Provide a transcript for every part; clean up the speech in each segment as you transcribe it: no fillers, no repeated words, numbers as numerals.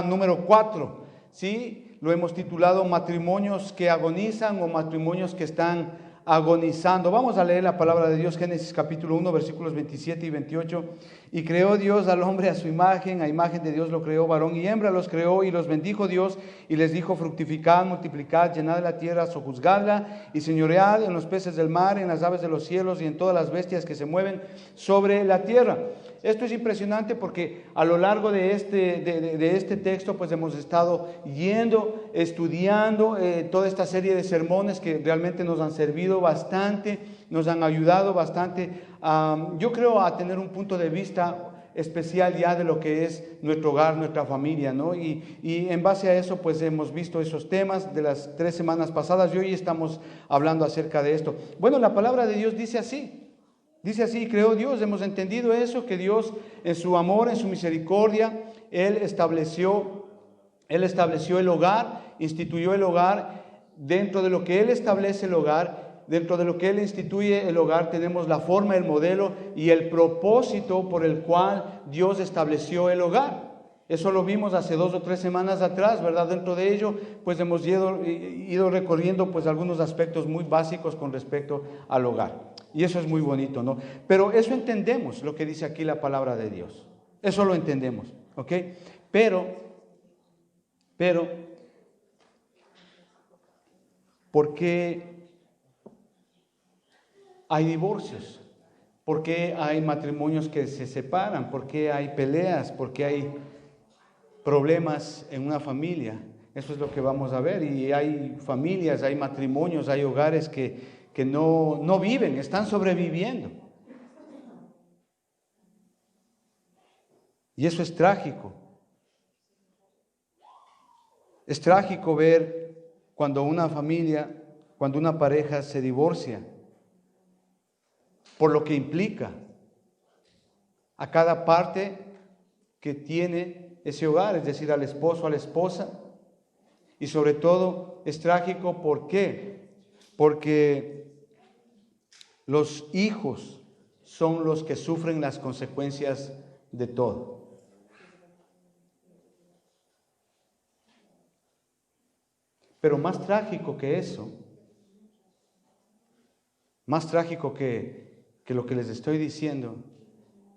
número 4, ¿sí? Lo hemos titulado matrimonios que agonizan o matrimonios que están agonizando. Vamos a leer la palabra de Dios, Génesis capítulo 1, versículos 27 y 28. Y creó Dios al hombre a su imagen, a imagen de Dios lo creó, varón y hembra los creó, y los bendijo Dios, y les dijo: fructificad, multiplicad, llenad la tierra, sojuzgadla, y señoread en los peces del mar, en las aves de los cielos, y en todas las bestias que se mueven sobre la tierra. Esto es impresionante porque a lo largo de este texto pues hemos estado estudiando toda esta serie de sermones que realmente nos han servido bastante, nos han ayudado bastante, yo creo, a tener un punto de vista especial ya de lo que es nuestro hogar, nuestra familia, ¿no? Y en base a eso pues hemos visto esos temas de las 3 semanas pasadas y hoy estamos hablando acerca de esto. Bueno, la palabra de Dios dice así. Dice así: creó Dios. Hemos entendido eso, que Dios en su amor, en su misericordia, Él estableció el hogar, instituyó el hogar. Dentro de lo que Él establece el hogar, dentro de lo que Él instituye el hogar, tenemos la forma, el modelo y el propósito por el cual Dios estableció el hogar. Eso lo vimos hace 2 o 3 semanas atrás, ¿verdad? Dentro de ello, pues hemos ido recorriendo pues algunos aspectos muy básicos con respecto al hogar. Y eso es muy bonito, ¿no? Pero eso entendemos, lo que dice aquí la palabra de Dios. Eso lo entendemos, ¿ok? Pero, ¿por qué hay divorcios? ¿Por qué hay matrimonios que se separan? ¿Por qué hay peleas? ¿Por qué hay problemas en una familia? Eso es lo que vamos a ver. Y hay familias, hay matrimonios, hay hogares que no viven, están sobreviviendo. Y eso es trágico. Es trágico ver cuando una familia, cuando una pareja se divorcia, por lo que implica a cada parte que tiene ese hogar, es decir, al esposo, a la esposa. Y sobre todo es trágico, ¿por qué? Porque los hijos son los que sufren las consecuencias de todo. Pero más trágico que eso, más trágico que lo que les estoy diciendo,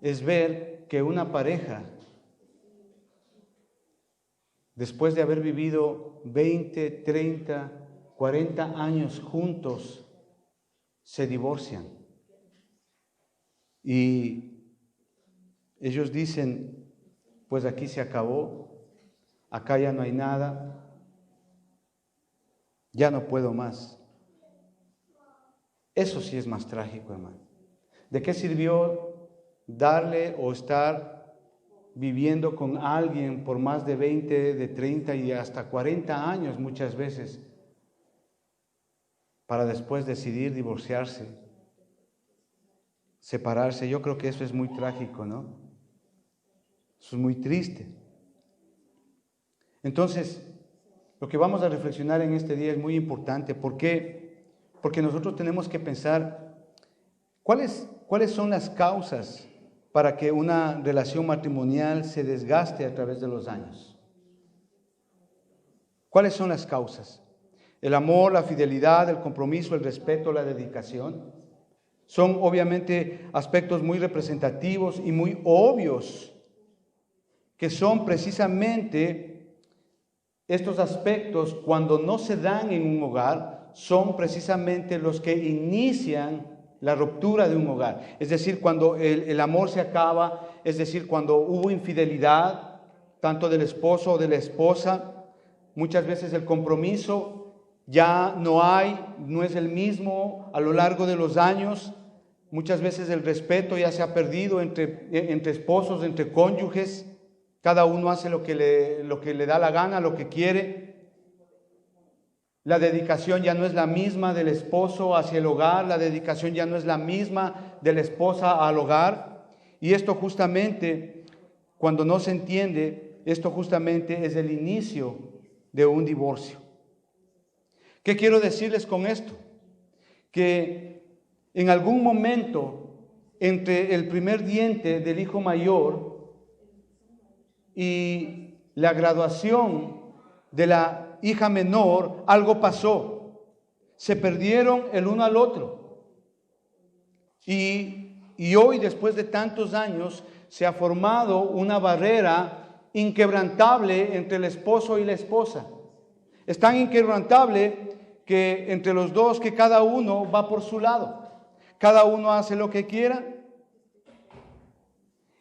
es ver que una pareja, después de haber vivido 20, 30, 40 años juntos, se divorcian. Y ellos dicen: pues aquí se acabó, acá ya no hay nada, ya no puedo más. Eso sí es más trágico, hermano. ¿De qué sirvió darle o estar viviendo con alguien por más de 20, de 30 y hasta 40 años muchas veces, para después decidir divorciarse, separarse? Yo creo que eso es muy trágico, ¿no? Eso es muy triste. Entonces, lo que vamos a reflexionar en este día es muy importante. ¿Por qué? Porque nosotros tenemos que pensar cuáles son las causas para que una relación matrimonial se desgaste a través de los años. ¿Cuáles son las causas? El amor, la fidelidad, el compromiso, el respeto, la dedicación. Son obviamente aspectos muy representativos y muy obvios, que son precisamente estos aspectos, cuando no se dan en un hogar, son precisamente los que inician la ruptura de un hogar. Es decir, cuando el amor se acaba, es decir, cuando hubo infidelidad, tanto del esposo o de la esposa. Muchas veces el compromiso ya no es el mismo a lo largo de los años. Muchas veces el respeto ya se ha perdido entre esposos, entre cónyuges. Cada uno hace lo que le da la gana, lo que quiere. La dedicación ya no es la misma del esposo hacia el hogar, la dedicación ya no es la misma de la esposa al hogar. Y esto justamente, cuando no se entiende, esto justamente es el inicio de un divorcio. ¿Qué quiero decirles con esto? Que en algún momento, entre el primer diente del hijo mayor y la graduación de la hija menor, algo pasó. Se perdieron el uno al otro. Y hoy, después de tantos años, se ha formado una barrera inquebrantable entre el esposo y la esposa. Es tan inquebrantable que entre los dos, que cada uno va por su lado. Cada uno hace lo que quiera.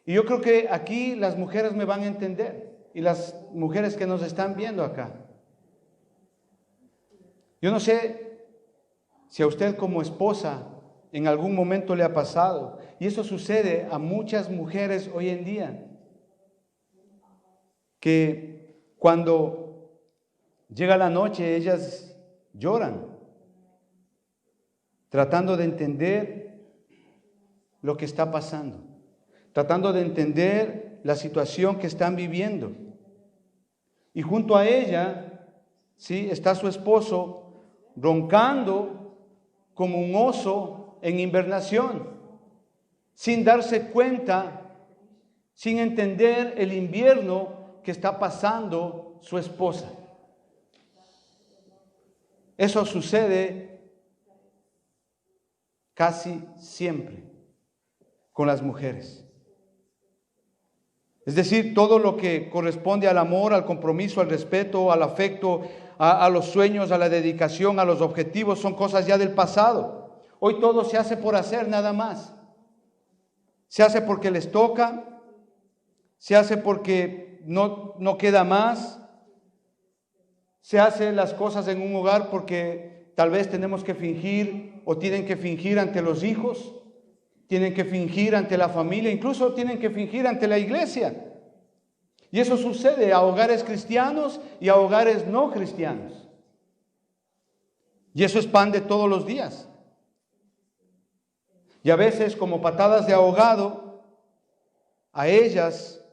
Y yo creo que aquí las mujeres me van a entender. Y las mujeres que nos están viendo acá. Yo no sé si a usted como esposa en algún momento le ha pasado. Y eso sucede a muchas mujeres hoy en día. Que cuando llega la noche ellas lloran. Tratando de entender lo que está pasando. Tratando de entender la situación que están viviendo. Y junto a ella, ¿sí?, está su esposo roncando como un oso en invernación, sin darse cuenta, sin entender el invierno que está pasando su esposa. Eso sucede casi siempre con las mujeres. Es decir, todo lo que corresponde al amor, al compromiso, al respeto, al afecto, a los sueños, a la dedicación, a los objetivos, son cosas ya del pasado. Hoy todo se hace por hacer nada más. Se hace porque les toca, se hace porque no queda más, se hacen las cosas en un hogar porque tal vez tenemos que fingir o tienen que fingir ante los hijos. Tienen que fingir ante la familia, incluso tienen que fingir ante la iglesia. Y eso sucede a hogares cristianos y a hogares no cristianos. Y eso es pan de todos los días. Y a veces, como patadas de ahogado, a ellas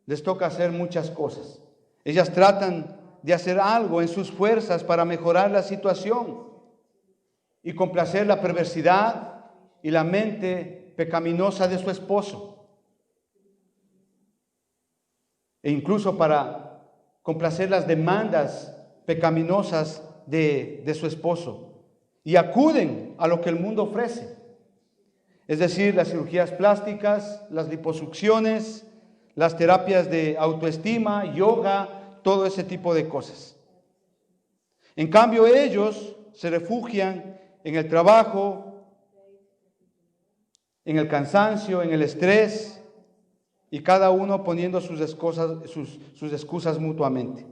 les toca hacer muchas cosas. Ellas tratan de hacer algo en sus fuerzas para mejorar la situación y complacer la perversidad y la mente pecaminosa de su esposo. E incluso para complacer las demandas pecaminosas de su esposo. Y acuden a lo que el mundo ofrece. Es decir, las cirugías plásticas, las liposucciones, las terapias de autoestima, yoga, todo ese tipo de cosas. En cambio, ellos se refugian en el trabajo, en el cansancio, en el estrés, y cada uno poniendo sus excusas mutuamente.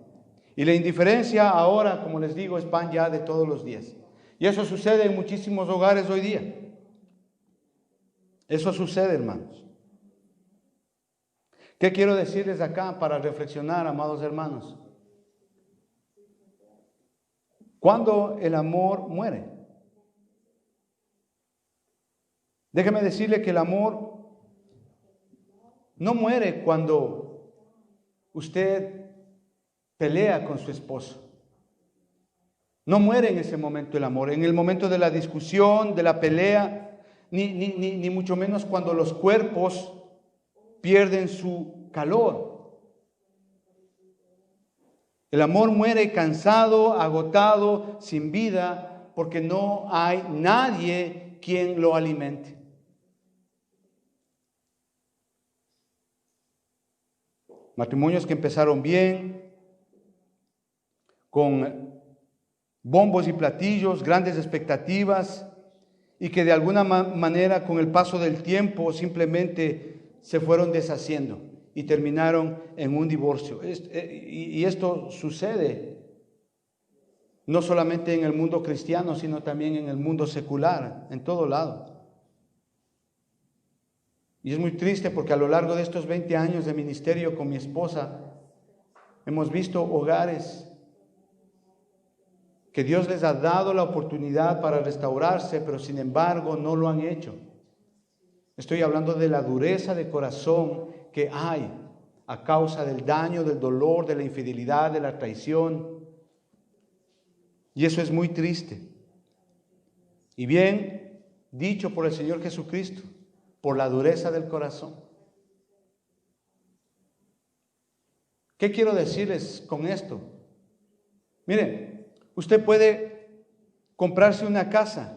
Y la indiferencia ahora, como les digo, es pan ya de todos los días. Y eso sucede en muchísimos hogares hoy día. Eso sucede, hermanos. ¿Qué quiero decirles acá para reflexionar, amados hermanos? ¿Cuándo el amor muere? Déjeme decirle que el amor no muere cuando usted pelea con su esposo. No muere en ese momento el amor, en el momento de la discusión, de la pelea, ni mucho menos cuando los cuerpos pierden su calor. El amor muere cansado, agotado, sin vida, porque no hay nadie quien lo alimente. Matrimonios que empezaron bien, con bombos y platillos, grandes expectativas, y que de alguna manera con el paso del tiempo simplemente se fueron deshaciendo y terminaron en un divorcio. Y esto sucede no solamente en el mundo cristiano, sino también en el mundo secular, en todo lado. Y es muy triste porque a lo largo de estos 20 años de ministerio con mi esposa, hemos visto hogares que Dios les ha dado la oportunidad para restaurarse, pero sin embargo no lo han hecho. Estoy hablando de la dureza de corazón que hay a causa del daño, del dolor, de la infidelidad, de la traición. Y eso es muy triste. Y bien dicho por el Señor Jesucristo, por la dureza del corazón. ¿Qué quiero decirles con esto? Miren, usted puede comprarse una casa,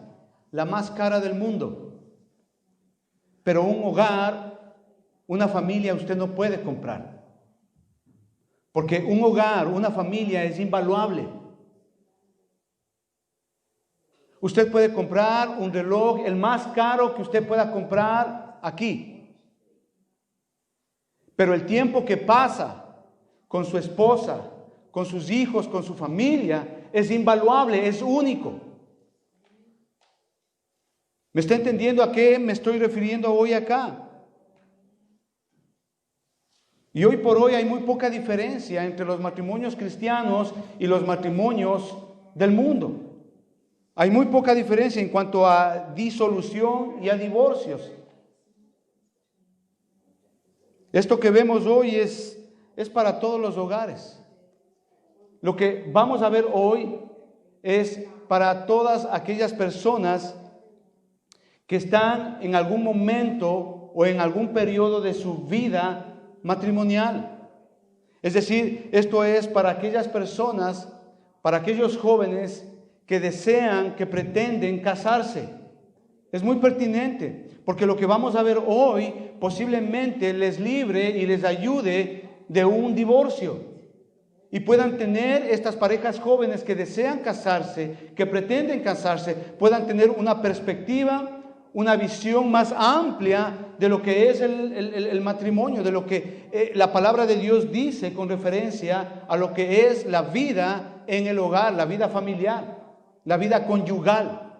la más cara del mundo, pero un hogar, una familia usted no puede comprar. Porque un hogar, una familia es invaluable. Usted puede comprar un reloj, el más caro que usted pueda comprar aquí. Pero el tiempo que pasa con su esposa, con sus hijos, con su familia, es invaluable, es único. ¿Me está entendiendo a qué me estoy refiriendo hoy acá? Y hoy por hoy hay muy poca diferencia entre los matrimonios cristianos y los matrimonios del mundo. Hay muy poca diferencia en cuanto a disolución y a divorcios. Esto que vemos hoy es para todos los hogares. Lo que vamos a ver hoy es para todas aquellas personas que están en algún momento o en algún periodo de su vida matrimonial. Es decir, esto es para aquellas personas, para aquellos jóvenes que desean, que pretenden casarse. Es muy pertinente, porque lo que vamos a ver hoy posiblemente les libre y les ayude de un divorcio. Y puedan tener estas parejas jóvenes que desean casarse, que pretenden casarse, puedan tener una perspectiva, una visión más amplia de lo que es el matrimonio, de lo que la palabra de Dios dice con referencia a lo que es la vida en el hogar, la vida familiar, la vida conyugal.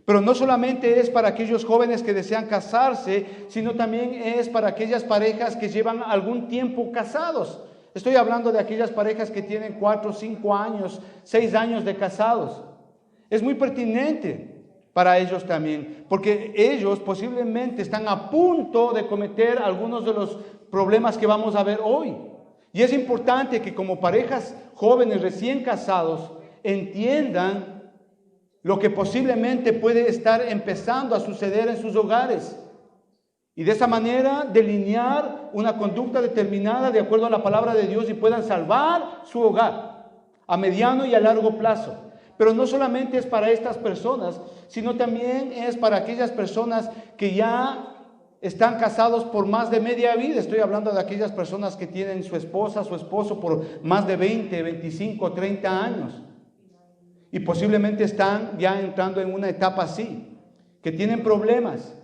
Pero no solamente es para aquellos jóvenes que desean casarse, sino también es para aquellas parejas que llevan algún tiempo casados. Estoy hablando de aquellas parejas que tienen 4, 5 años, 6 años de casados. Es muy pertinente para ellos también, porque ellos posiblemente están a punto de cometer algunos de los problemas que vamos a ver hoy. Y es importante que como parejas jóvenes recién casados entiendan lo que posiblemente puede estar empezando a suceder en sus hogares. Y de esa manera delinear una conducta determinada de acuerdo a la palabra de Dios y puedan salvar su hogar a mediano y a largo plazo. Pero no solamente es para estas personas, sino también es para aquellas personas que ya están casados por más de media vida. Estoy hablando de aquellas personas que tienen su esposa, su esposo por más de 20, 25, 30 años. Y posiblemente están ya entrando en una etapa así, que tienen problemas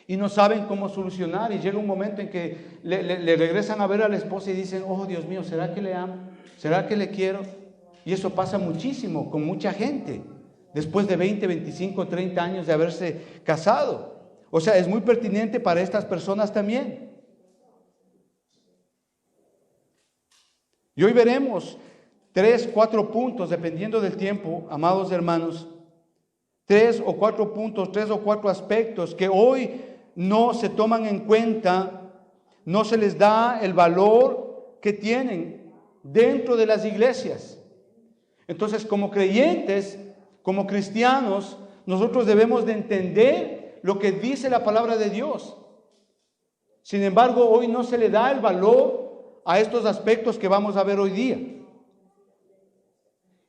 y no saben cómo solucionar. Y llega un momento en que le regresan a ver a la esposa y dicen, oh Dios mío, ¿será que le amo? ¿Será que le quiero? Y eso pasa muchísimo con mucha gente, después de 20, 25, 30 años de haberse casado. O sea, es muy pertinente para estas personas también. Y hoy veremos 3, 4 puntos, dependiendo del tiempo, amados hermanos. 3 o 4 puntos, 3 o 4 aspectos que hoy no se toman en cuenta, no se les da el valor que tienen dentro de las iglesias. Entonces, como creyentes, como cristianos, nosotros debemos de entender lo que dice la palabra de Dios. Sin embargo, hoy no se le da el valor a estos aspectos que vamos a ver hoy día.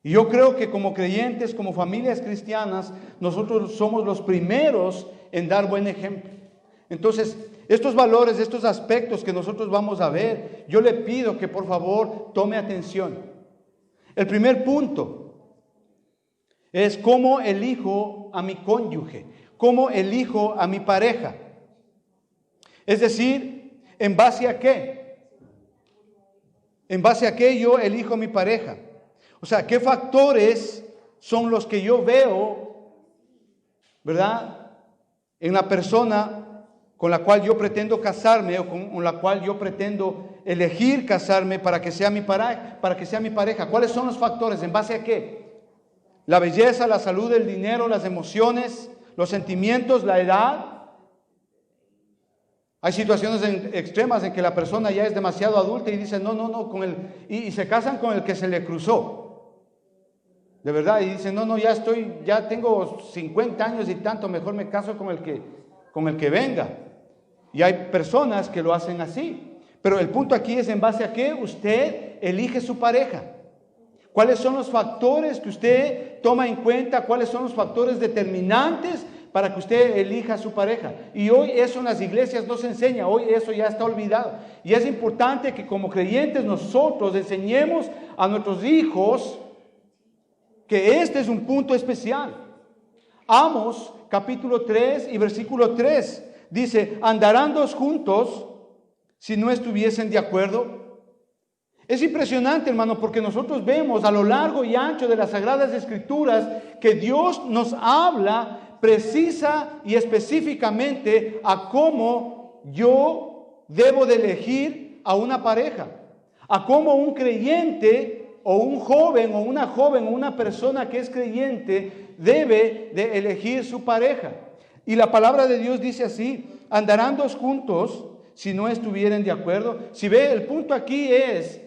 Y yo creo que como creyentes, como familias cristianas, nosotros somos los primeros en dar buen ejemplo. Entonces, estos valores, estos aspectos que nosotros vamos a ver, yo le pido que por favor tome atención. El primer punto es cómo elijo a mi cónyuge, cómo elijo a mi pareja. Es decir, ¿en base a qué? ¿En base a qué yo elijo a mi pareja? O sea, ¿qué factores son los que yo veo, verdad, en la persona con la cual yo pretendo casarme o con la cual yo pretendo elegir casarme para que sea mi pareja? ¿Cuáles son los factores? ¿En base a qué? La belleza, la salud, el dinero, las emociones, los sentimientos, la edad. Hay situaciones extremas en que la persona ya es demasiado adulta y dice, no, y se casan con el que se le cruzó. De verdad, y dicen, ya tengo 50 años y tanto, mejor me caso con el que venga. Y hay personas que lo hacen así. Pero el punto aquí es en base a qué usted elige su pareja. ¿Cuáles son los factores que usted toma en cuenta? ¿Cuáles son los factores determinantes para que usted elija a su pareja? Y hoy eso en las iglesias no se enseña, hoy eso ya está olvidado. Y es importante que como creyentes nosotros enseñemos a nuestros hijos que este es un punto especial. Amos capítulo 3 y versículo 3 dice: ¿andarán dos juntos si no estuviesen de acuerdo? Es impresionante, hermano, porque nosotros vemos a lo largo y ancho de las Sagradas Escrituras que Dios nos habla precisa y específicamente a cómo yo debo de elegir a una pareja, a cómo un creyente o un joven o una persona que es creyente debe de elegir su pareja. Y la palabra de Dios dice así: andarán dos juntos si no estuvieren de acuerdo. Si ve, el punto aquí es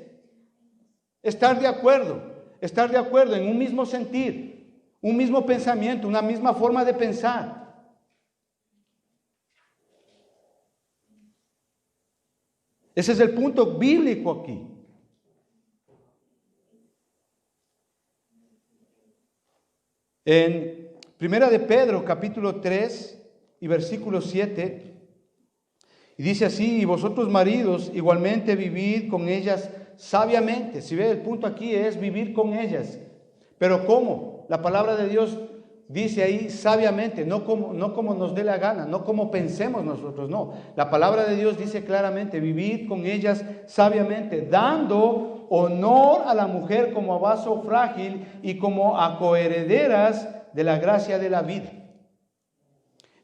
estar de acuerdo en un mismo sentir, un mismo pensamiento, una misma forma de pensar. Ese es el punto bíblico aquí. En Primera de Pedro, capítulo 3 y versículo 7, y dice así: y vosotros maridos igualmente vivid con ellas sabiamente. Si ve, el punto aquí es vivir con ellas. Pero ¿cómo? La palabra de Dios dice ahí sabiamente, no como nos dé la gana, no como pensemos nosotros, no. La palabra de Dios dice claramente: vivid con ellas sabiamente, dando honor a la mujer como a vaso frágil y como a coherederas de la gracia de la vida.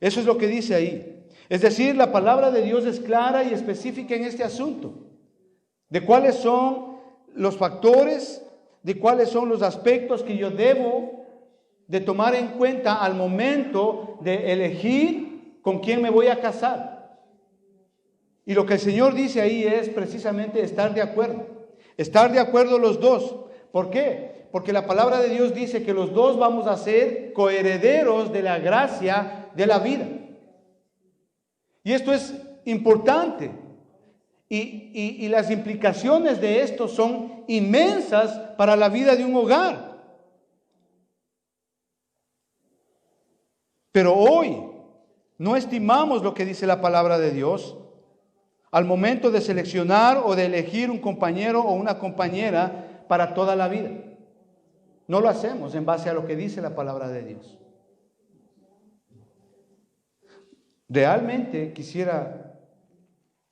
Eso es lo que dice ahí. Es decir, la palabra de Dios es clara y específica en este asunto, de cuáles son los factores, de cuáles son los aspectos que yo debo de tomar en cuenta al momento de elegir con quién me voy a casar. Y lo que el Señor dice ahí es precisamente estar de acuerdo los dos. ¿Por qué? Porque la palabra de Dios dice que los dos vamos a ser coherederos de la gracia de la vida. Y esto es importante. Y las implicaciones de esto son inmensas para la vida de un hogar. Pero hoy no estimamos lo que dice la palabra de Dios al momento de seleccionar o de elegir un compañero o una compañera para toda la vida. No lo hacemos en base a lo que dice la palabra de Dios. Realmente quisiera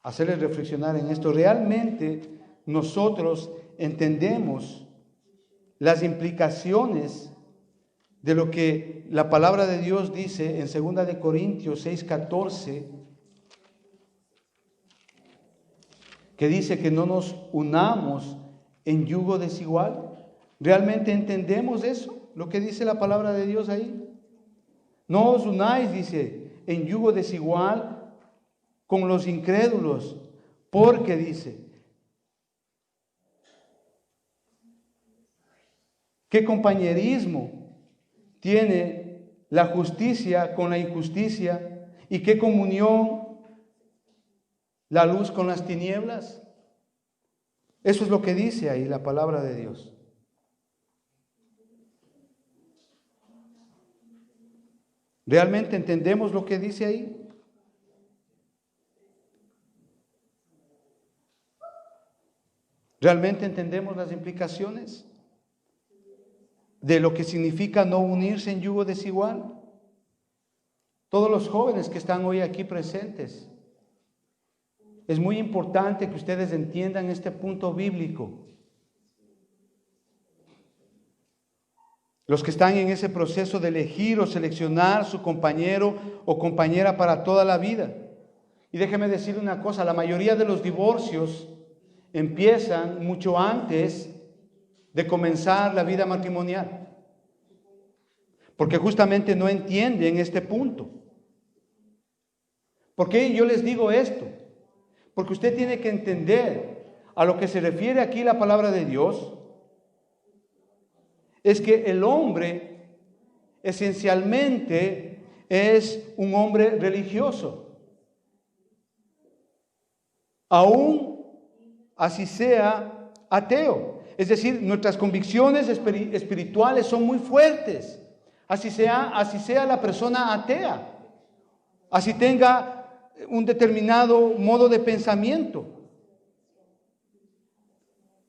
hacerles reflexionar en esto. Realmente nosotros entendemos las implicaciones de lo que la palabra de Dios dice en 2 de Corintios 6:14, que dice que no nos unamos en yugo desigual. ¿Realmente entendemos eso? Lo que dice la palabra de Dios ahí. No os unáis, dice, en yugo desigual con los incrédulos, porque dice, ¿qué compañerismo tiene la justicia con la injusticia? ¿Y qué comunión la luz con las tinieblas? Eso es lo que dice ahí la palabra de Dios. ¿Realmente entendemos lo que dice ahí? ¿Realmente entendemos las implicaciones de lo que significa no unirse en yugo desigual? Todos los jóvenes que están hoy aquí presentes, es muy importante que ustedes entiendan este punto bíblico. Los que están en ese proceso de elegir o seleccionar su compañero o compañera para toda la vida. Y déjeme decir una cosa: la mayoría de los divorcios empiezan mucho antes de comenzar la vida matrimonial, porque justamente no entienden este punto. ¿Por qué yo les digo esto? Porque usted tiene que entender a lo que se refiere aquí la palabra de Dios. Es que el hombre esencialmente es un hombre religioso. Aún así sea ateo. Es decir, nuestras convicciones espirituales son muy fuertes. Así sea la persona atea. Así tenga un determinado modo de pensamiento.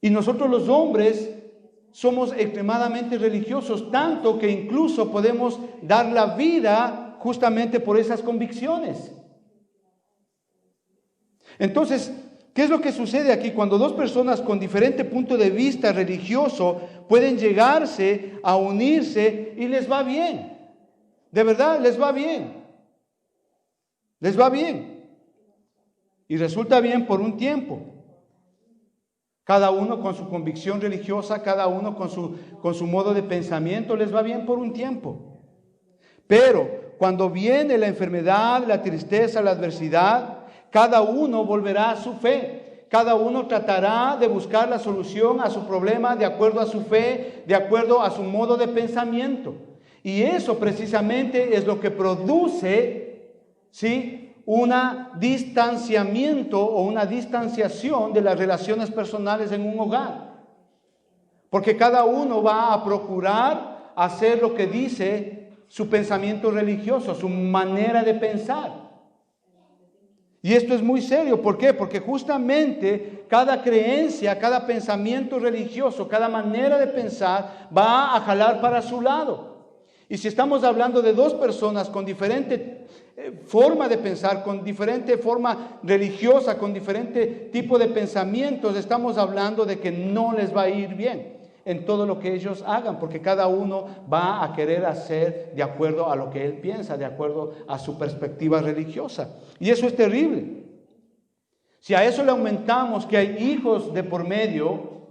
Y nosotros los hombres somos extremadamente religiosos, tanto que incluso podemos dar la vida justamente por esas convicciones. Entonces, ¿qué es lo que sucede aquí? Cuando dos personas con diferente punto de vista religioso pueden llegarse a unirse y les va bien. De verdad, les va bien. Les va bien. Y resulta bien por un tiempo. Cada uno con su convicción religiosa, cada uno con su modo de pensamiento, les va bien por un tiempo. Pero cuando viene la enfermedad, la tristeza, la adversidad, cada uno volverá a su fe. Cada uno tratará de buscar la solución a su problema de acuerdo a su fe, de acuerdo a su modo de pensamiento. Y eso precisamente es lo que produce, ¿sí?, un distanciamiento o una distanciación de las relaciones personales en un hogar. Porque cada uno va a procurar hacer lo que dice su pensamiento religioso, su manera de pensar. Y esto es muy serio. ¿Por qué? Porque justamente cada creencia, cada pensamiento religioso, cada manera de pensar va a jalar para su lado. Y si estamos hablando de dos personas con diferente forma de pensar, con diferente forma religiosa, con diferente tipo de pensamientos, estamos hablando de que no les va a ir bien en todo lo que ellos hagan, porque cada uno va a querer hacer de acuerdo a lo que él piensa, de acuerdo a su perspectiva religiosa. Y eso es terrible. Si a eso le aumentamos que hay hijos de por medio,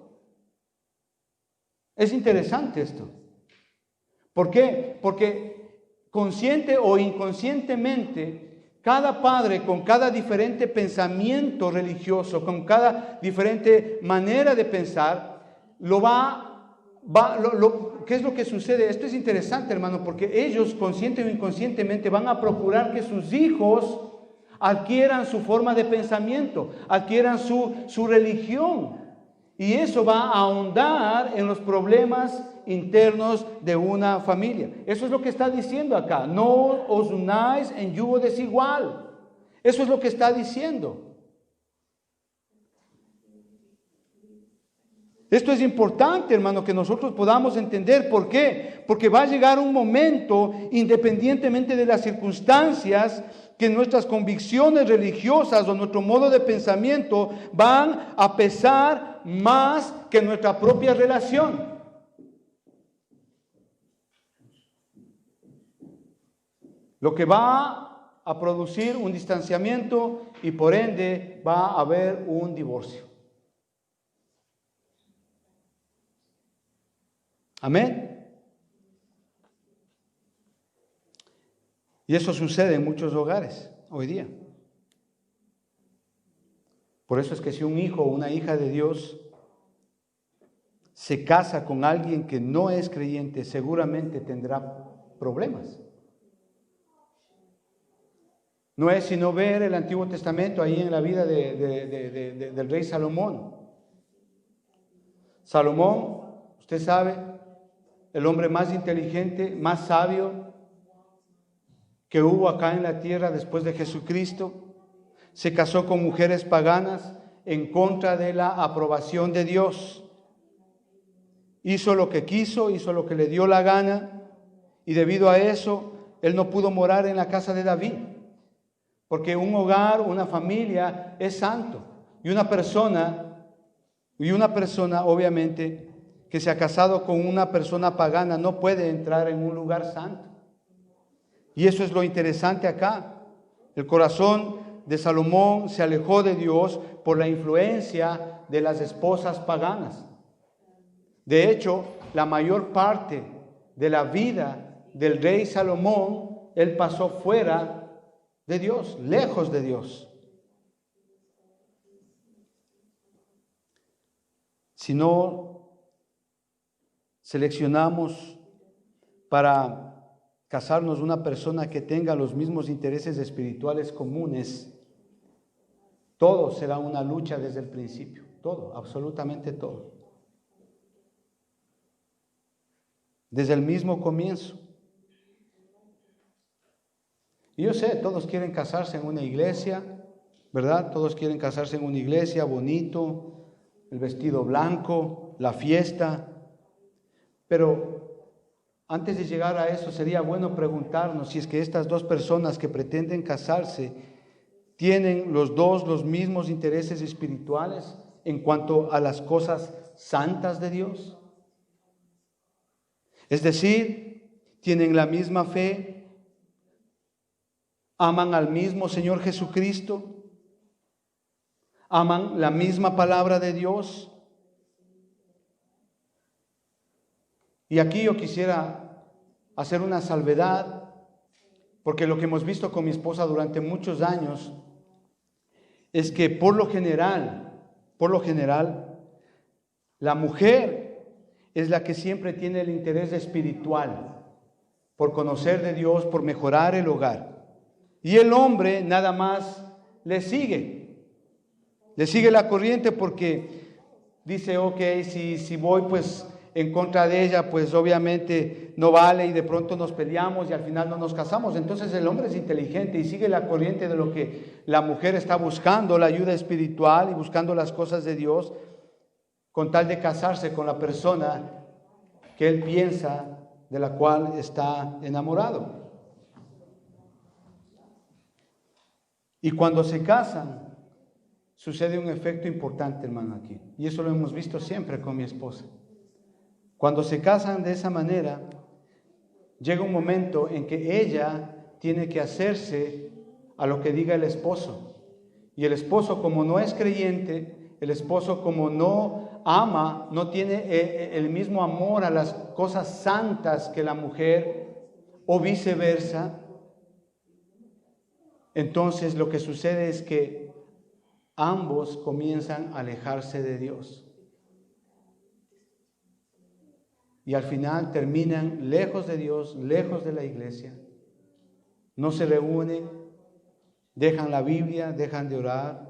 es interesante esto. ¿Por qué? Porque consciente o inconscientemente, cada padre con cada diferente pensamiento religioso, con cada diferente manera de pensar, ¿qué es lo que sucede? Esto es interesante, hermano, porque ellos consciente o inconscientemente van a procurar que sus hijos adquieran su forma de pensamiento, adquieran su religión. Y eso va a ahondar en los problemas internos de una familia. Eso es lo que está diciendo acá. No os unáis en yugo desigual. Eso es lo que está diciendo. Esto es importante, hermano, que nosotros podamos entender. ¿Por qué? Porque va a llegar un momento, independientemente de las circunstancias, que nuestras convicciones religiosas o nuestro modo de pensamiento van a pesar más que nuestra propia relación. Lo que va a producir un distanciamiento y por ende va a haber un divorcio. Amén. Y eso sucede en muchos hogares hoy día. Por eso es que si un hijo o una hija de Dios se casa con alguien que no es creyente, seguramente tendrá problemas. No es sino ver el Antiguo Testamento ahí en la vida del rey Salomón. Salomón, usted sabe, el hombre más inteligente, más sabio que hubo acá en la tierra después de Jesucristo, se casó con mujeres paganas en contra de la aprobación de Dios. Hizo lo que quiso, hizo lo que le dio la gana, y debido a eso, él no pudo morar en la casa de David. Porque un hogar, una familia es santo. Y una persona obviamente que se ha casado con una persona pagana no puede entrar en un lugar santo. Y eso es lo interesante acá. El corazón de Salomón se alejó de Dios por la influencia de las esposas paganas. De hecho, la mayor parte de la vida del rey Salomón, él pasó fuera de Dios, lejos de Dios. Si no seleccionamos para casarnos una persona que tenga los mismos intereses espirituales comunes, todo será una lucha desde el principio. todo, absolutamente todo. Desde el mismo comienzo. Y yo sé, todos quieren casarse en una iglesia, ¿verdad? Todos quieren casarse en una iglesia, bonito, el vestido blanco, la fiesta. Pero antes de llegar a eso, sería bueno preguntarnos si es que estas dos personas que pretenden casarse tienen los dos los mismos intereses espirituales en cuanto a las cosas santas de Dios. Es decir, tienen la misma fe, aman al mismo Señor Jesucristo, aman la misma palabra de Dios. Y aquí yo quisiera hacer una salvedad, porque lo que hemos visto con mi esposa durante muchos años es que por lo general, la mujer es la que siempre tiene el interés espiritual por conocer de Dios, por mejorar el hogar. Y el hombre nada más le sigue la corriente porque dice, ok, si voy pues en contra de ella, pues obviamente no vale y de pronto nos peleamos y al final no nos casamos. Entonces el hombre es inteligente y sigue la corriente de lo que la mujer está buscando, la ayuda espiritual y buscando las cosas de Dios, con tal de casarse con la persona que él piensa de la cual está enamorado. Y cuando se casan, sucede un efecto importante, hermano, aquí. Y eso lo hemos visto siempre con mi esposa. Cuando se casan de esa manera, llega un momento en que ella tiene que hacerse a lo que diga el esposo. Y el esposo, como no es creyente, el esposo como no ama, no tiene el mismo amor a las cosas santas que la mujer, o viceversa. Entonces lo que sucede es que ambos comienzan a alejarse de Dios. Y al final terminan lejos de Dios, lejos de la iglesia. No se reúnen, dejan la Biblia, dejan de orar.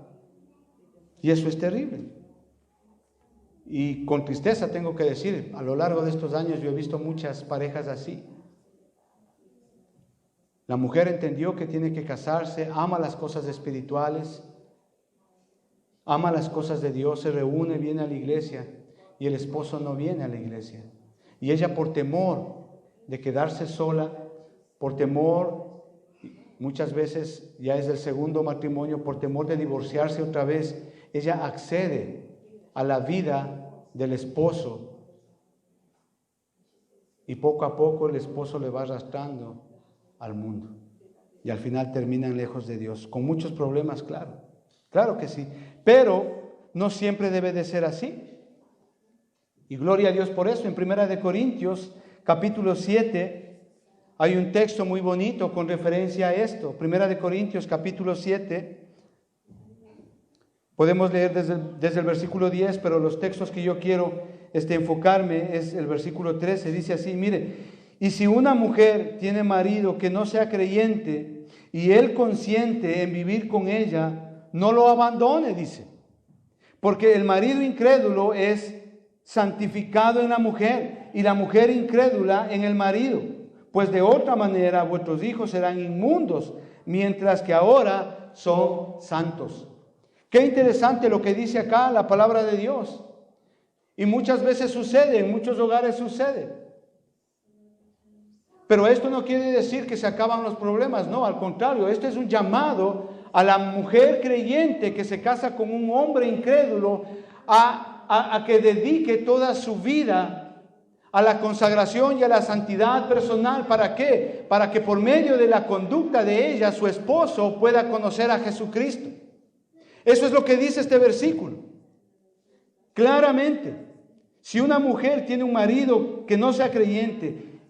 Y eso es terrible. Y con tristeza tengo que decir, a lo largo de estos años yo he visto muchas parejas así. La mujer entendió que tiene que casarse, ama las cosas espirituales, ama las cosas de Dios, se reúne, viene a la iglesia y el esposo no viene a la iglesia. Y ella por temor de quedarse sola, por temor, muchas veces ya es el segundo matrimonio, por temor de divorciarse otra vez, ella accede a la vida del esposo y poco a poco el esposo le va arrastrando al mundo y al final terminan lejos de Dios, con muchos problemas, claro que sí, pero no siempre debe de ser así. Y gloria a Dios por eso. En 1 Corintios capítulo 7 hay un texto muy bonito con referencia a esto. 1 Corintios capítulo 7, podemos leer desde el versículo 10, pero los textos que yo quiero enfocarme es el versículo 13. Dice así, mire, y si una mujer tiene marido que no sea creyente y él consiente en vivir con ella, no lo abandone, dice, porque el marido incrédulo es santificado en la mujer y la mujer incrédula en el marido, pues de otra manera vuestros hijos serán inmundos, mientras que ahora son santos. Qué interesante lo que dice acá la palabra de Dios. Y muchas veces sucede, en muchos hogares sucede. Pero esto no quiere decir que se acaban los problemas, no, al contrario, esto es un llamado a la mujer creyente que se casa con un hombre incrédulo a que dedique toda su vida a la consagración y a la santidad personal. ¿Para qué? Para que por medio de la conducta de ella, su esposo pueda conocer a Jesucristo. Eso es lo que dice este versículo. Claramente, si una mujer tiene un marido que no sea creyente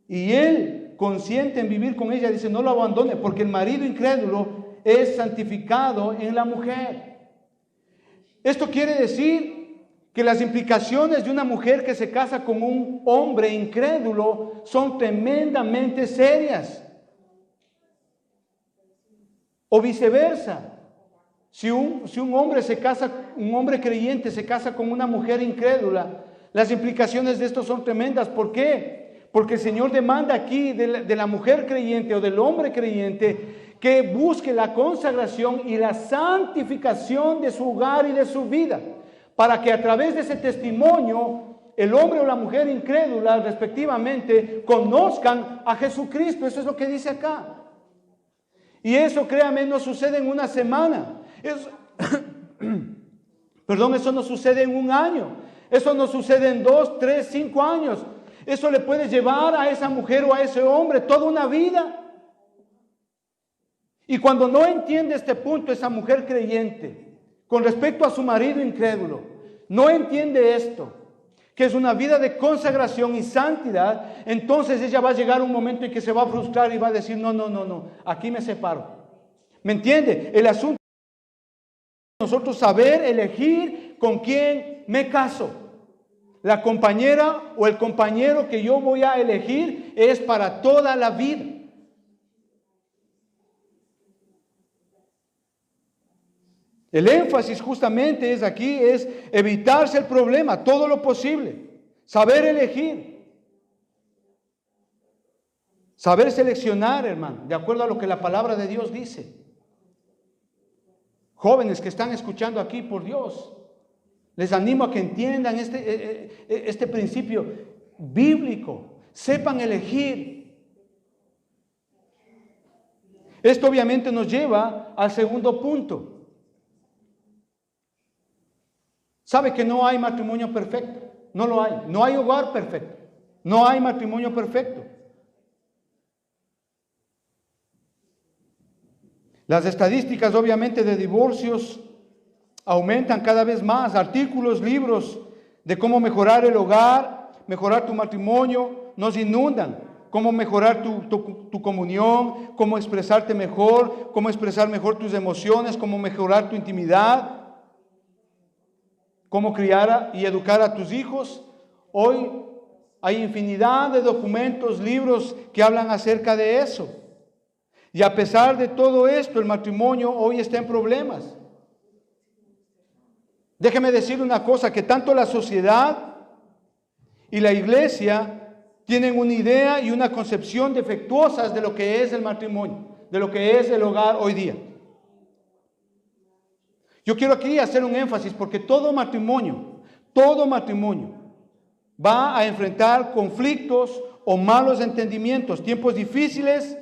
y él consiente en vivir con ella, dice, no lo abandone, porque el marido incrédulo es santificado en la mujer. Esto quiere decir que las implicaciones de una mujer que se casa con un hombre incrédulo son tremendamente serias. O viceversa, si un hombre se casa un hombre creyente se casa con una mujer incrédula, las implicaciones de esto son tremendas. ¿Por qué? Porque el Señor demanda aquí de la mujer creyente o del hombre creyente que busque la consagración y la santificación de su hogar y de su vida, para que a través de ese testimonio el hombre o la mujer incrédula respectivamente conozcan a Jesucristo. Eso es lo que dice acá. Y eso, créame, no sucede en una semana. Eso no sucede en un año. Eso no sucede en 2, 3, 5 años. Eso le puede llevar a esa mujer o a ese hombre toda una vida. Y cuando no entiende este punto, esa mujer creyente, con respecto a su marido incrédulo, no entiende esto, que es una vida de consagración y santidad, entonces ella va a llegar un momento en que se va a frustrar y va a decir, no, aquí me separo. ¿Me entiende? El asunto es nosotros saber elegir con quién me caso. La compañera o el compañero que yo voy a elegir es para toda la vida. El énfasis justamente es aquí, es evitarse el problema, todo lo posible. Saber elegir. Saber seleccionar, hermano, de acuerdo a lo que la palabra de Dios dice. Jóvenes que están escuchando aquí, por Dios, les animo a que entiendan este principio bíblico. Sepan elegir. Esto obviamente nos lleva al segundo punto. Sabe que no hay matrimonio perfecto. No lo hay. No hay hogar perfecto. No hay matrimonio perfecto. Las estadísticas obviamente de divorcios aumentan cada vez más. Artículos, libros de cómo mejorar el hogar, mejorar tu matrimonio, nos inundan. Cómo mejorar tu comunión, cómo expresarte mejor, cómo expresar mejor tus emociones, cómo mejorar tu intimidad, cómo criar y educar a tus hijos. Hoy hay infinidad de documentos, libros que hablan acerca de eso. Y a pesar de todo esto, el matrimonio hoy está en problemas. Déjeme decir una cosa, que tanto la sociedad y la iglesia tienen una idea y una concepción defectuosas de lo que es el matrimonio, de lo que es el hogar hoy día. Yo quiero aquí hacer un énfasis porque todo matrimonio va a enfrentar conflictos o malos entendimientos, tiempos difíciles,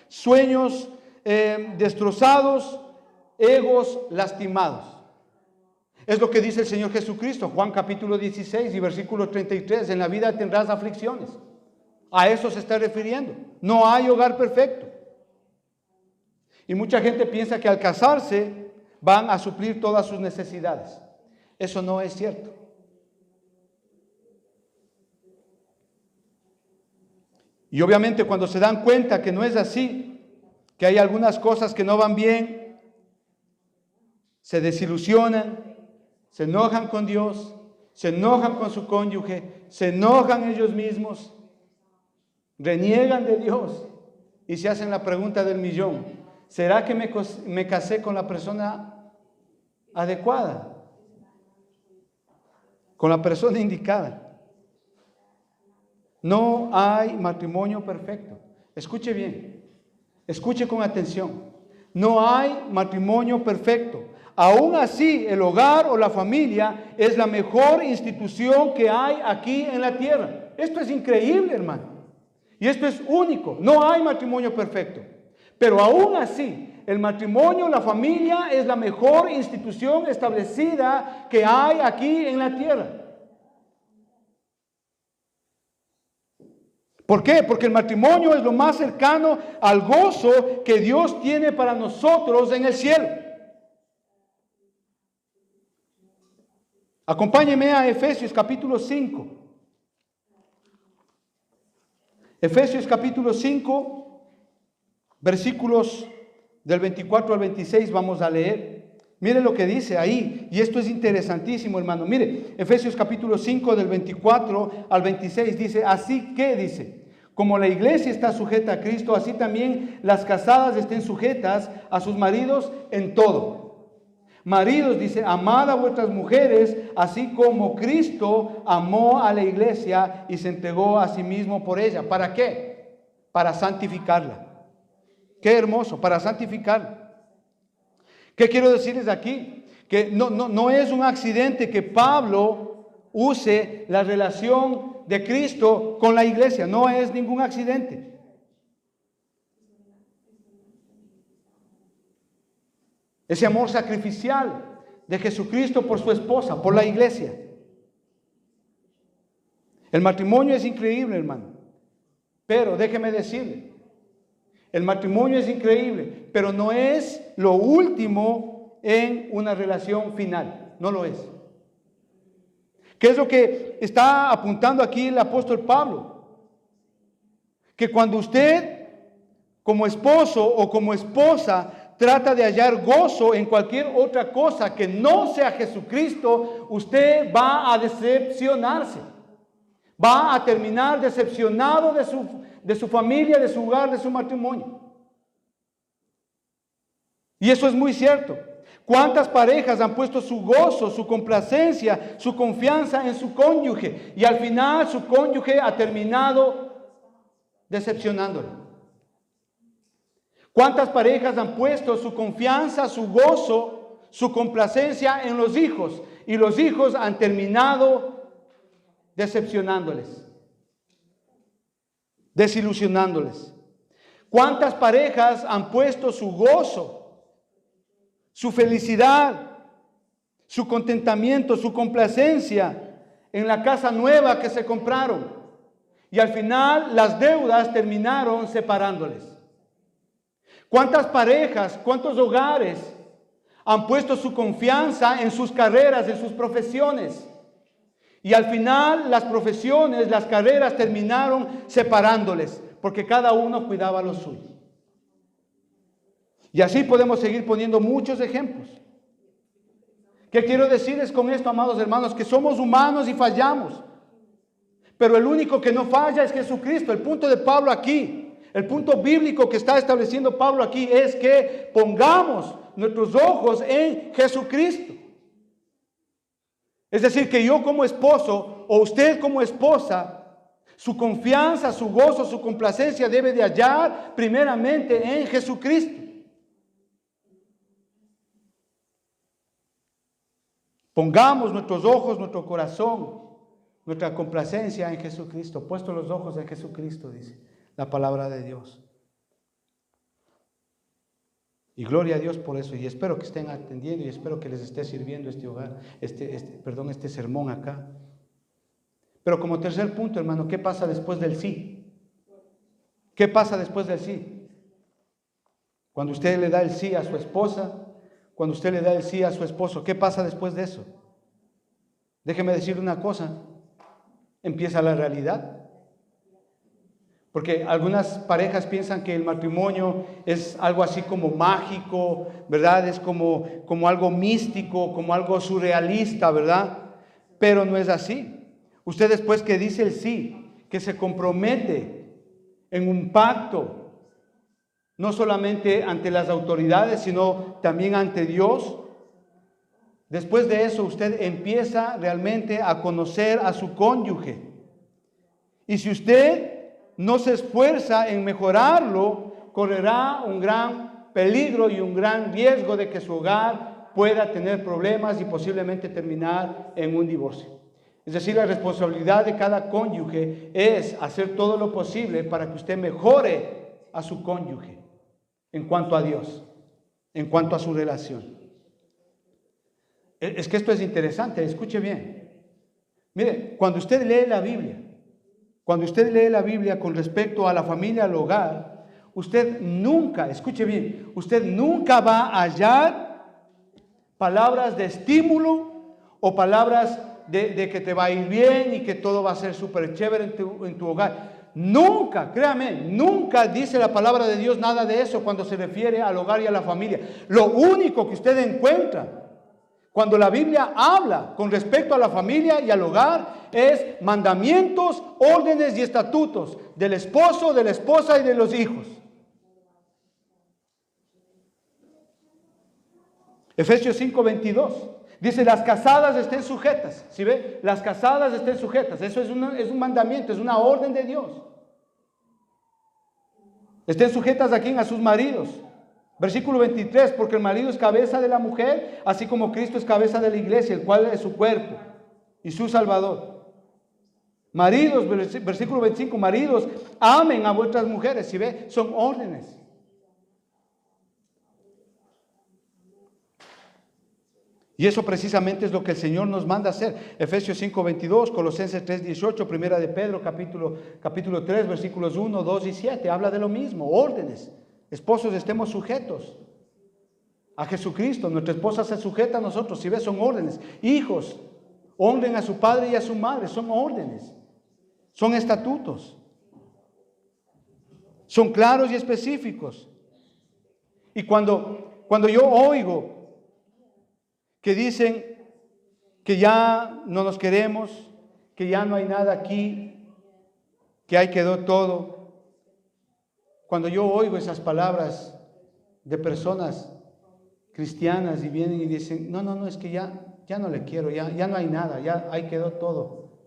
sueños destrozados, egos lastimados. Es lo que dice el Señor Jesucristo, Juan capítulo 16 y versículo 33, en la vida tendrás aflicciones. A eso se está refiriendo. No hay hogar perfecto. Y mucha gente piensa que al casarse van a suplir todas sus necesidades. Eso no es cierto. Y obviamente cuando se dan cuenta que no es así, que hay algunas cosas que no van bien, se desilusionan, se enojan con Dios, se enojan con su cónyuge, se enojan ellos mismos, reniegan de Dios y se hacen la pregunta del millón: ¿será que me casé con la persona adecuada? Con la persona indicada. No hay matrimonio perfecto. Escuche bien, escuche con atención. No hay matrimonio perfecto. Aún así, el hogar o la familia es la mejor institución que hay aquí en la tierra. Esto es increíble, hermano. Y esto es único. No hay matrimonio perfecto. Pero aún así, el matrimonio, la familia es la mejor institución establecida que hay aquí en la tierra. ¿Por qué? Porque el matrimonio es lo más cercano al gozo que Dios tiene para nosotros en el cielo. Acompáñeme a Efesios capítulo 5. Efesios capítulo 5, versículos del 24 al 26 vamos a leer. Mire lo que dice ahí, y esto es interesantísimo, hermano. Mire, Efesios capítulo 5 del 24 al 26 dice, así que dice, como la iglesia está sujeta a Cristo, así también las casadas estén sujetas a sus maridos en todo. Maridos, dice, amad a vuestras mujeres, así como Cristo amó a la iglesia y se entregó a sí mismo por ella. ¿Para qué? Para santificarla. Qué hermoso, para santificarla. ¿Qué quiero decirles aquí? Que no es un accidente que Pablo use la relación de Cristo con la iglesia. No es ningún accidente. Ese amor sacrificial de Jesucristo por su esposa, por la iglesia. El matrimonio es increíble, hermano. Pero déjeme decirle, el matrimonio es increíble, pero no es lo último en una relación final. No lo es. ¿Qué es lo que está apuntando aquí el apóstol Pablo? Que cuando usted, como esposo o como esposa, trata de hallar gozo en cualquier otra cosa que no sea Jesucristo, usted va a decepcionarse. Va a terminar decepcionado de su familia, de su hogar, de su matrimonio. Y eso es muy cierto. ¿Cuántas parejas han puesto su gozo, su complacencia, su confianza en su cónyuge? Y al final su cónyuge ha terminado decepcionándolo. ¿Cuántas parejas han puesto su confianza, su gozo, su complacencia en los hijos? Y los hijos han terminado decepcionándoles, desilusionándoles. ¿Cuántas parejas han puesto su gozo, su felicidad, su contentamiento, su complacencia en la casa nueva que se compraron? Y al final las deudas terminaron separándoles. ¿Cuántas parejas, cuántos hogares han puesto su confianza en sus carreras, en sus profesiones? Y al final las profesiones, las carreras terminaron separándoles, porque cada uno cuidaba lo suyo. Y así podemos seguir poniendo muchos ejemplos. ¿Qué quiero decirles con esto, amados hermanos? Que somos humanos y fallamos. Pero el único que no falla es Jesucristo. El punto de Pablo aquí, el punto bíblico que está estableciendo Pablo aquí es que pongamos nuestros ojos en Jesucristo. Es decir, que yo como esposo o usted como esposa, su confianza, su gozo, su complacencia debe de hallar primeramente en Jesucristo. Pongamos nuestros ojos, nuestro corazón, nuestra complacencia en Jesucristo. Puesto los ojos en Jesucristo, dice la palabra de Dios. Y gloria a Dios por eso. Y espero que estén atendiendo y espero que les esté sirviendo este hogar, este sermón acá. Pero como tercer punto, hermano, ¿qué pasa después del sí? ¿Qué pasa después del sí? Cuando usted le da el sí a su esposa, cuando usted le da el sí a su esposo, ¿qué pasa después de eso? Déjeme decir una cosa. Empieza la realidad. Porque algunas parejas piensan que el matrimonio es algo así como mágico, ¿verdad? Es como algo místico, como algo surrealista, ¿verdad? Pero no es así. Usted después que dice el sí, que se compromete en un pacto, no solamente ante las autoridades, sino también ante Dios. Después de eso usted empieza realmente a conocer a su cónyuge. Y si usted no se esfuerza en mejorarlo, correrá un gran peligro y un gran riesgo de que su hogar pueda tener problemas y posiblemente terminar en un divorcio. Es decir, la responsabilidad de cada cónyuge es hacer todo lo posible para que usted mejore a su cónyuge en cuanto a Dios, en cuanto a su relación. Es que esto es interesante, escuche bien. Mire, cuando usted lee la Biblia, con respecto a la familia, al hogar, usted nunca, escuche bien, usted nunca va a hallar palabras de estímulo o palabras de que te va a ir bien y que todo va a ser súper chévere en tu hogar. Nunca, créame, nunca dice la palabra de Dios nada de eso cuando se refiere al hogar y a la familia. Lo único que usted encuentra cuando la Biblia habla con respecto a la familia y al hogar es mandamientos, órdenes y estatutos del esposo, de la esposa y de los hijos. Efesios 5:22. Dice, las casadas estén sujetas. ¿Sí ve? Las casadas estén sujetas. Eso es un mandamiento, es una orden de Dios. Estén sujetas a quién, a sus maridos. Versículo 23, porque el marido es cabeza de la mujer, así como Cristo es cabeza de la iglesia, el cual es su cuerpo y su Salvador. Maridos, versículo 25, maridos, amen a vuestras mujeres. ¿Sí ve? Son órdenes. Y eso precisamente es lo que el Señor nos manda hacer. Efesios 5:22, Colosenses 3:18, Primera de Pedro, capítulo 3, versículos 1, 2 y 7. Habla de lo mismo, órdenes. Esposos, estemos sujetos a Jesucristo. Nuestra esposa se sujeta a nosotros. Si ves, son órdenes. Hijos, honren a su padre y a su madre. Son órdenes. Son estatutos. Son claros y específicos. Y cuando yo oigo que dicen que ya no nos queremos, que ya no hay nada aquí, que ahí quedó todo. Cuando yo oigo esas palabras de personas cristianas y vienen y dicen, no, es que ya no le quiero, ya no hay nada, ya ahí quedó todo.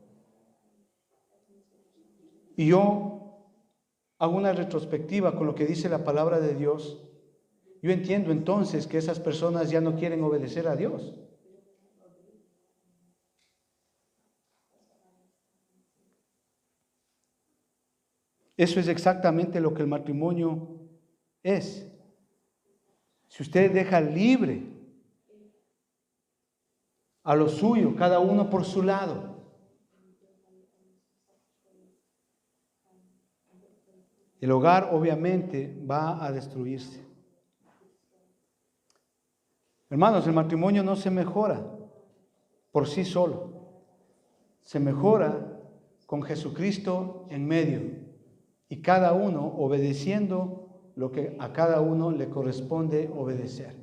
Y yo hago una retrospectiva con lo que dice la palabra de Dios. Yo entiendo entonces que esas personas ya no quieren obedecer a Dios. Eso es exactamente lo que el matrimonio es. Si usted deja libre a lo suyo, cada uno por su lado, el hogar obviamente va a destruirse. Hermanos, el matrimonio no se mejora por sí solo. Se mejora con Jesucristo en medio y cada uno obedeciendo lo que a cada uno le corresponde obedecer.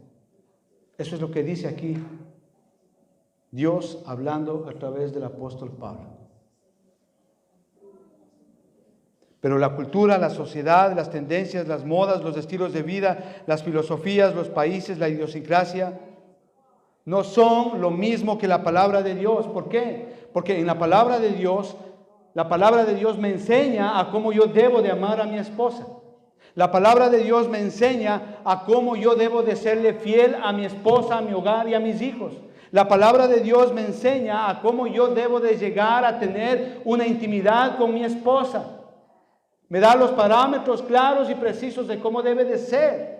Eso es lo que dice aquí Dios hablando a través del apóstol Pablo. Pero la cultura, la sociedad, las tendencias, las modas, los estilos de vida, las filosofías, los países, la idiosincrasia, no son lo mismo que la palabra de Dios. ¿Por qué? Porque en la palabra de Dios me enseña a cómo yo debo de amar a mi esposa. La palabra de Dios me enseña a cómo yo debo de serle fiel a mi esposa, a mi hogar y a mis hijos. La palabra de Dios me enseña a cómo yo debo de llegar a tener una intimidad con mi esposa. Me da los parámetros claros y precisos de cómo debe de ser.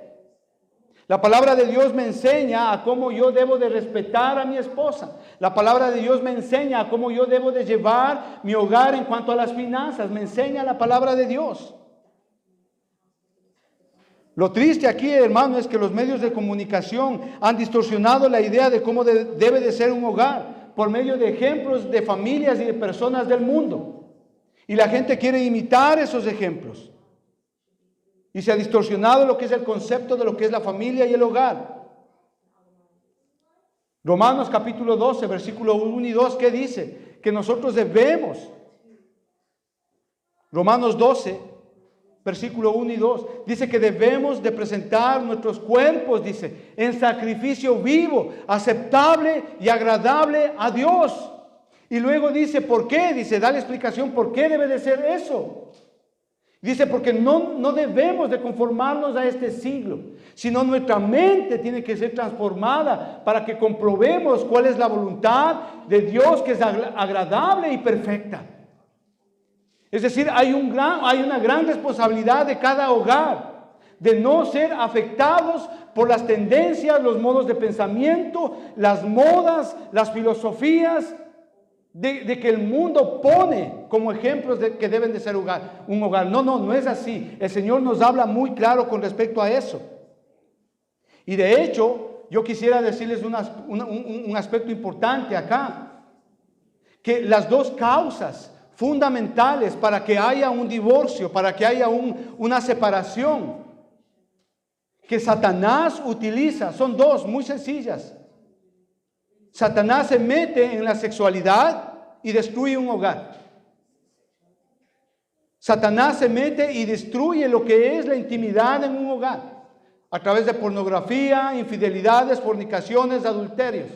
La palabra de Dios me enseña a cómo yo debo de respetar a mi esposa. La palabra de Dios me enseña a cómo yo debo de llevar mi hogar en cuanto a las finanzas. Me enseña la palabra de Dios. Lo triste aquí, hermano, es que los medios de comunicación han distorsionado la idea de cómo debe de ser un hogar por medio de ejemplos de familias y de personas del mundo. Y la gente quiere imitar esos ejemplos. Y se ha distorsionado lo que es el concepto de lo que es la familia y el hogar. Romanos capítulo 12, versículo 1 y 2, ¿qué dice? Que nosotros debemos. Romanos 12, versículo 1 y 2, dice que debemos de presentar nuestros cuerpos, dice, en sacrificio vivo, aceptable y agradable a Dios. Y luego dice, ¿por qué? Dice, da la explicación, ¿por qué debe de ser eso? Dice, porque no debemos de conformarnos a este siglo, sino nuestra mente tiene que ser transformada para que comprobemos cuál es la voluntad de Dios, que es agradable y perfecta. Es decir, hay una gran responsabilidad de cada hogar, de no ser afectados por las tendencias, los modos de pensamiento, las modas, las filosofías, de que el mundo pone como ejemplos de que deben de ser un hogar. No es así. El Señor nos habla muy claro con respecto a eso. Y de hecho, yo quisiera decirles un aspecto importante acá, que las dos causas fundamentales para que haya un divorcio, para que haya una separación, que Satanás utiliza, son dos muy sencillas. Satanás se mete en la sexualidad y destruye un hogar. Satanás se mete y destruye lo que es la intimidad en un hogar. a través de pornografía, infidelidades, fornicaciones, adulterios.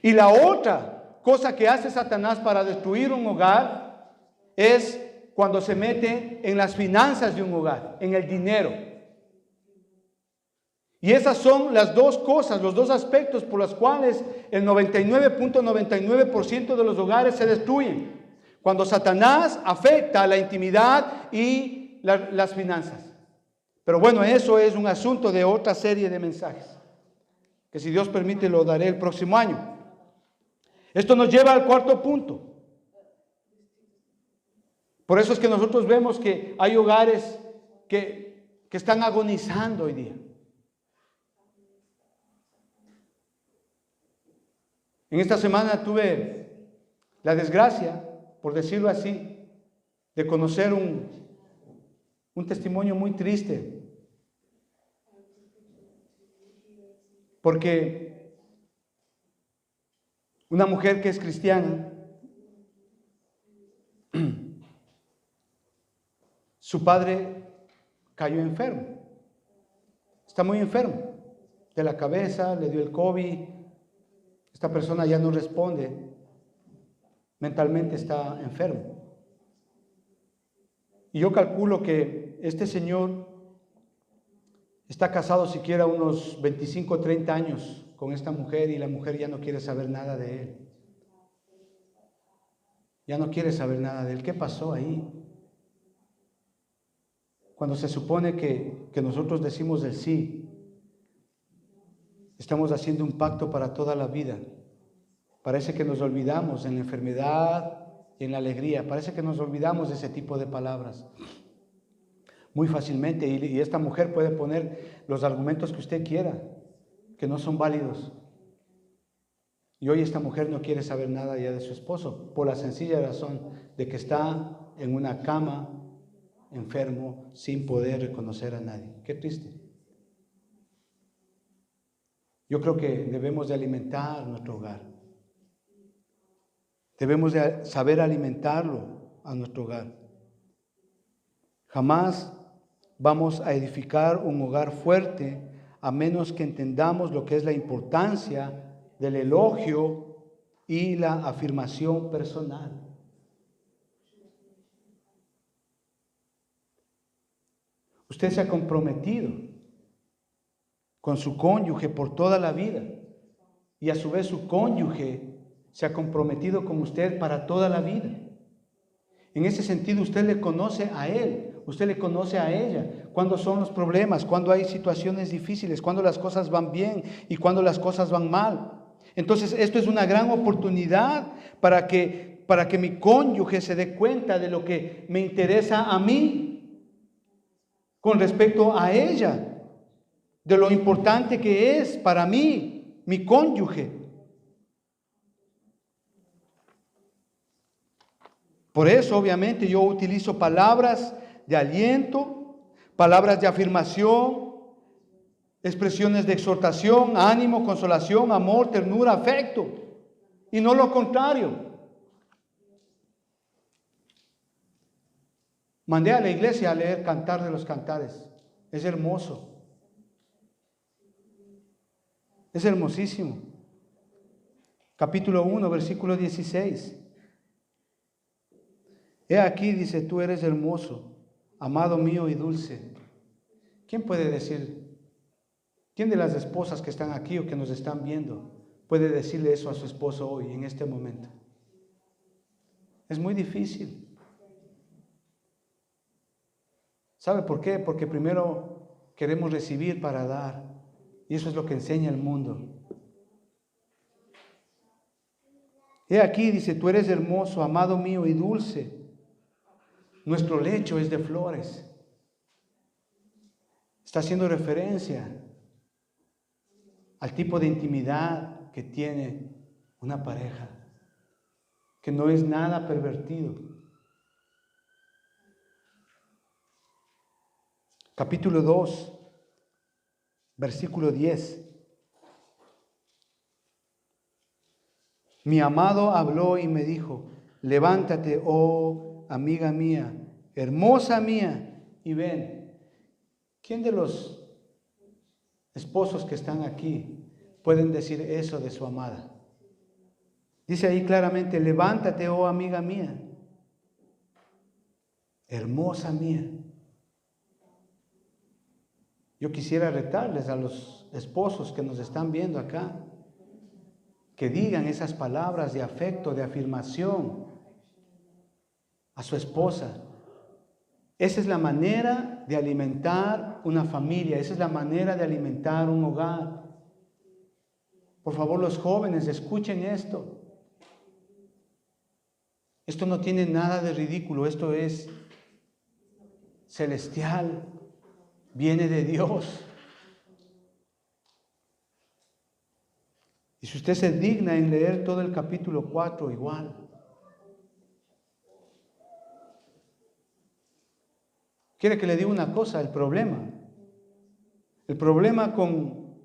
Y la otra cosa que hace Satanás para destruir un hogar es cuando se mete en las finanzas de un hogar, en el dinero. Y esas son las dos cosas, los dos aspectos por los cuales el 99.99% de los hogares se destruyen. Cuando Satanás afecta la intimidad y las finanzas. Pero bueno, eso es un asunto de otra serie de mensajes, que si Dios permite lo daré el próximo año. Esto nos lleva al cuarto punto. Por eso es que nosotros vemos que hay hogares que están agonizando hoy día. En esta semana tuve la desgracia, por decirlo así, de conocer un testimonio muy triste. Porque una mujer que es cristiana, su padre cayó enfermo. Está muy enfermo de la cabeza, le dio el COVID. Esta persona ya no responde, mentalmente está enfermo. Y yo calculo que este señor está casado siquiera unos 25 o 30 años con esta mujer y la mujer ya no quiere saber nada de él. Ya no quiere saber nada de él. ¿Qué pasó ahí? Cuando se supone que nosotros decimos el sí, estamos haciendo un pacto para toda la vida. Parece que nos olvidamos en la enfermedad y en la alegría. Parece que nos olvidamos de ese tipo de palabras muy fácilmente. Y esta mujer puede poner los argumentos que usted quiera, que no son válidos. Y hoy esta mujer no quiere saber nada ya de su esposo, por la sencilla razón de que está en una cama, enfermo, sin poder reconocer a nadie. Qué triste. Yo creo que debemos de alimentar nuestro hogar. Debemos de saber alimentarlo a nuestro hogar. Jamás vamos a edificar un hogar fuerte a menos que entendamos lo que es la importancia del elogio y la afirmación personal. Usted se ha comprometido con su cónyuge por toda la vida y a su vez su cónyuge se ha comprometido con usted para toda la vida. En ese sentido, usted le conoce a él, usted le conoce a ella, cuándo son los problemas, cuándo hay situaciones difíciles, cuándo las cosas van bien y cuándo las cosas van mal. Entonces, esto es una gran oportunidad para que mi cónyuge se dé cuenta de lo que me interesa a mí con respecto a ella, de lo importante que es para mí, mi cónyuge. Por eso, obviamente, yo utilizo palabras de aliento, palabras de afirmación, expresiones de exhortación, ánimo, consolación, amor, ternura, afecto, y no lo contrario. Mandé a la iglesia a leer Cantar de los Cantares. Es hermoso. Es hermosísimo. Capítulo 1, versículo 16. He aquí, dice, tú eres hermoso, amado mío y dulce. ¿Quién puede decir, quién de las esposas que están aquí o que nos están viendo puede decirle eso a su esposo hoy, en este momento? Es muy difícil. ¿Sabe por qué? Porque primero queremos recibir para dar. Y eso es lo que enseña el mundo. He aquí, dice, tú eres hermoso, amado mío y dulce. Nuestro lecho es de flores. Está haciendo referencia al tipo de intimidad que tiene una pareja, que no es nada pervertido. Capítulo 2, versículo 10. Mi amado habló y me dijo, levántate, oh amiga mía, hermosa mía, y ven. ¿Quién de los esposos que están aquí pueden decir eso de su amada? Dice ahí claramente, levántate, oh amiga mía, hermosa mía. Yo quisiera retarles a los esposos que nos están viendo acá, que digan esas palabras de afecto, de afirmación a su esposa. Esa es la manera de alimentar una familia, esa es la manera de alimentar un hogar. Por favor, los jóvenes, escuchen esto. Esto no tiene nada de ridículo, esto es celestial, viene de Dios. Y si usted se digna en leer todo el capítulo 4, igual. ¿Quiere que le diga una cosa? El problema con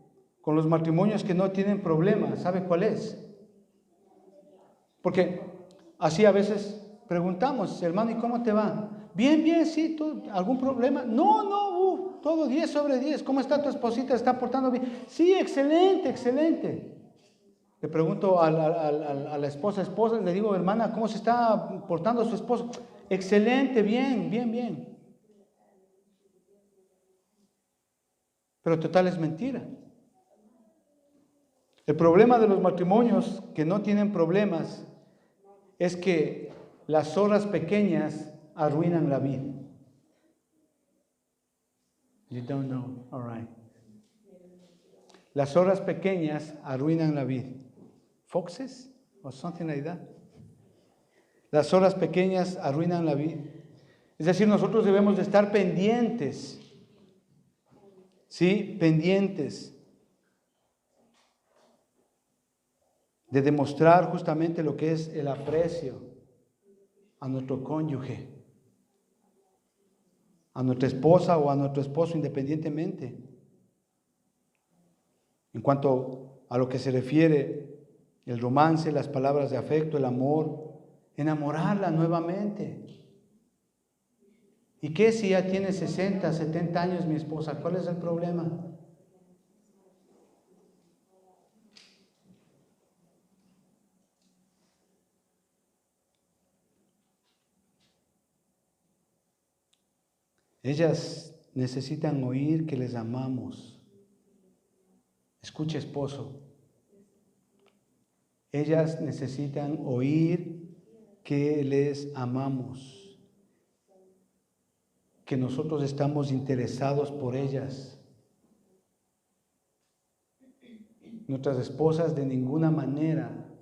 los matrimonios que no tienen problema, ¿sabe cuál es? Porque así a veces preguntamos, hermano, ¿y cómo te va? Bien, bien, sí, ¿tú, algún problema? No, todo 10 sobre 10. ¿Cómo está tu esposita? ¿Está portando bien? Sí, excelente, excelente. Le pregunto a la esposa, le digo, hermana, ¿cómo se está portando su esposo? Excelente, bien, bien, bien. Pero total es mentira. El problema de los matrimonios que no tienen problemas es que las zorras pequeñas arruinan la vida. You don't know, all right. Las zorras pequeñas arruinan la vida. Foxes or something like that. Las zorras pequeñas arruinan la vida. Es decir, nosotros debemos de estar pendientes. Sí, pendientes de demostrar justamente lo que es el aprecio a nuestro cónyuge, a nuestra esposa o a nuestro esposo independientemente. En cuanto a lo que se refiere el romance, las palabras de afecto, el amor, enamorarla nuevamente. ¿Y qué si ya tiene 60, 70 años mi esposa? ¿Cuál es el problema? Ellas necesitan oír que les amamos. Escuche, esposo. Ellas necesitan oír que les amamos, que nosotros estamos interesados por ellas. Nuestras esposas de ninguna manera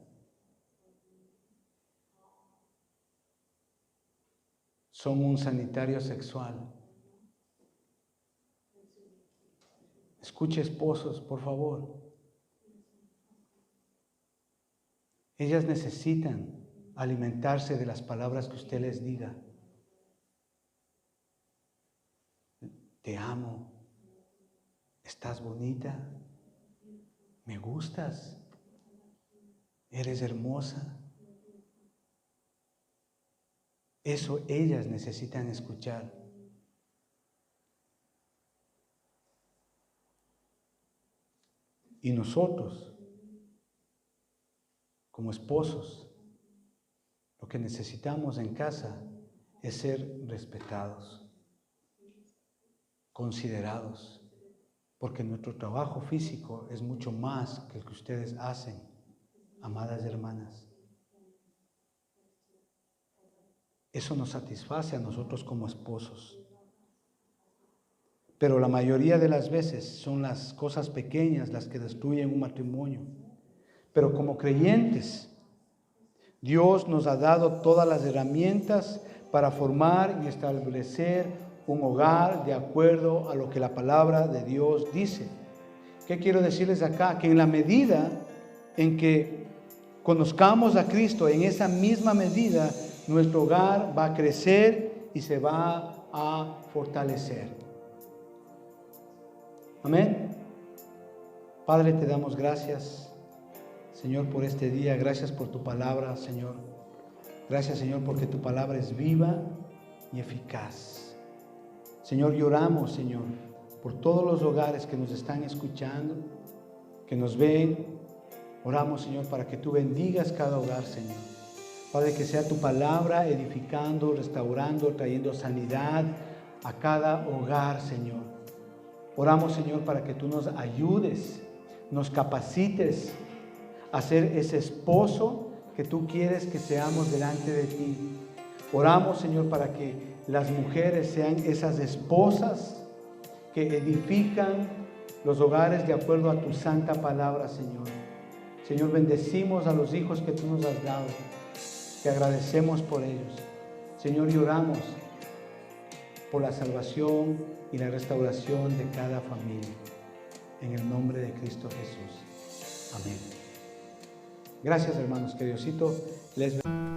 son un sanitario sexual. Escuche, esposos, por favor. Ellas necesitan alimentarse de las palabras que usted les diga. Te amo, estás bonita, me gustas, eres hermosa. Eso ellas necesitan escuchar. Y nosotros, como esposos, lo que necesitamos en casa es ser respetados, considerados, porque nuestro trabajo físico es mucho más que el que ustedes hacen, amadas hermanas. Eso nos satisface a nosotros como esposos. Pero la mayoría de las veces son las cosas pequeñas las que destruyen un matrimonio. Pero como creyentes, Dios nos ha dado todas las herramientas para formar y establecer un hogar de acuerdo a lo que la palabra de Dios dice. ¿Qué quiero decirles acá? Que en la medida en que conozcamos a Cristo, en esa misma medida, nuestro hogar va a crecer y se va a fortalecer. Amén. Padre, te damos gracias, Señor, por este día. Gracias por tu palabra, Señor. Gracias, Señor, porque tu palabra es viva y eficaz. Señor, lloramos, Señor, por todos los hogares que nos están escuchando, que nos ven. Oramos, Señor, para que tú bendigas cada hogar, Señor. Padre, que sea tu palabra edificando, restaurando, trayendo sanidad a cada hogar, Señor. Oramos, Señor, para que tú nos ayudes, nos capacites a ser ese esposo que tú quieres que seamos delante de ti. Oramos, Señor, para que las mujeres sean esas esposas que edifican los hogares de acuerdo a tu santa palabra, Señor. Señor, bendecimos a los hijos que tú nos has dado. Te agradecemos por ellos. Señor, y oramos por la salvación y la restauración de cada familia. En el nombre de Cristo Jesús. Amén. Gracias, hermanos. Que Diosito les bendiga.